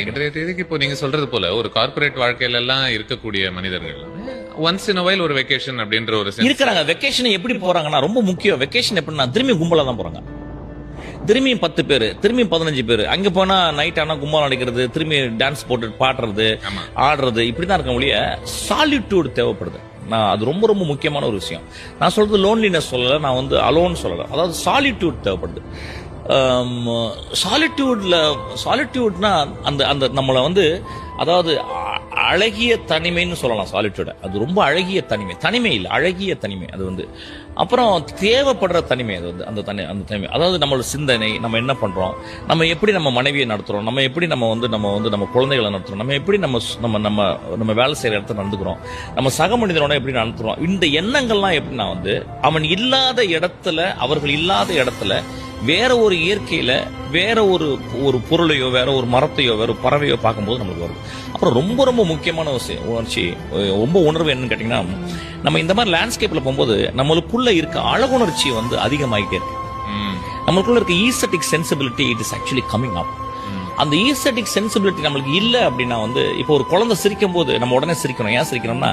இன்றைய தேதிக்கு இப்போ நீங்க சொல்றது போல ஒரு கார்ப்பரேட் வாழ்க்கையில எல்லாம் இருக்கக்கூடிய மனிதர்கள் ஒன்ஸ் இன் வைல் ஒரு வெக்கேஷன் அப்படின்ற ஒரு இருக்கிறாங்க. வெக்கேஷன் எப்படி போறாங்கன்னா ரொம்ப முக்கியம். வெக்கேஷன் எப்படின்னா திரும்பி கும்பலா தான் போறாங்க. திரும்பியும் 10 பேர், திரும்பியும் 15 பேர். அங்க போனா நைட் ஆனா கும்பல் அடிக்கிறது, திரும்பி டான்ஸ் போட்டு பாடுறது, ஆடுறது, இப்படிதான் இருக்க முடிய சாலிட்யூட் தேவைப்படுது. நான் அது ரொம்ப ரொம்ப முக்கியமான ஒரு விஷயம். நான் சொல்றது லோன்லினஸ் சொல்லல, நான் வந்து அலோன் சொல்லல. அதாவது சாலிட்யூட் தேவைப்படுது. சாலிட்யூட்னா அந்த அந்த நம்மளை வந்து அதாவது அழகிய தனிமைன்னு சொல்லலாம். சாலிட்யூட அது ரொம்ப அழகிய தனிமை இல்லை, அழகிய தனிமை. அது வந்து அப்புறம் தேவைப்படுற தனிமை. அது வந்து அந்த தனிமை, அதாவது நம்மளோட சிந்தனை, நம்ம என்ன பண்றோம், நம்ம எப்படி நம்ம மனைவியை நடத்துறோம், நம்ம எப்படி நம்ம குழந்தைகளை நடத்துறோம், நம்ம எப்படி நம்ம வேலை செய்யற இடத்துல நடந்துக்கிறோம், நம்ம சக மனிதனோட எப்படி நடத்துறோம். இந்த எண்ணங்கள்லாம் எப்படின்னா வந்து அவர்கள் இல்லாத இடத்துல வேற ஒரு இயற்கையில வேற ஒரு பொருளையோ, வேற ஒரு மரத்தையோ, வேற ஒரு பறவையோ பார்க்கும்போது நம்மளுக்கு வருது. அப்புறம் ரொம்ப ரொம்ப முக்கியமான ரொம்ப உணர்வு என்னன்னு கேட்டீங்கன்னா, நம்ம இந்த மாதிரி லேண்ட்ஸ்கேப்ல போகும்போது நம்மளுக்குள்ள இருக்க அழகுணர்ச்சி வந்து அதிகமாகிட்டே இருக்கு. நம்மளுக்குள்ள இருக்க aesthetic sensibility it is actually coming up. அந்த ஈஸ்தட்டிக் சென்சிபிலிட்டி நம்மளுக்கு இல்ல அப்படின்னா வந்து இப்போ ஒரு குழந்தை சிரிக்கும் போது நம்ம உடனே சிரிக்கணும். ஏன் சிரிக்கணும்னா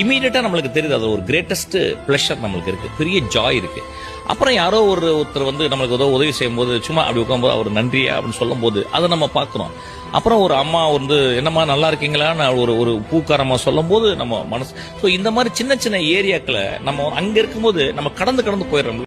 இமீடியட்டா நம்மளுக்கு தெரியுது, அது ஒரு கிரேட்டஸ்ட் பிளஷர் நம்மளுக்கு இருக்கு, பெரிய ஜாய் இருக்கு. அப்புறம் யாரோ ஒருத்தர் வந்து நம்மளுக்கு ஏதோ உதவி செய்யும் போது சும்மா அப்படி உட்காந்து அவர் நன்றியா அப்படின்னு சொல்லும் போது அதை நம்ம பார்க்கிறோம். அப்புறம் ஒரு அம்மா வந்து என்னம்மா நல்லா இருக்கீங்களான்னு ஒரு பூக்காரமா சொல்லும் போது நம்ம மனசு. ஸோ இந்த மாதிரி சின்ன சின்ன ஏரியாக்களை நம்ம அங்க இருக்கும்போது நம்ம கடந்து போயிடுறோம்.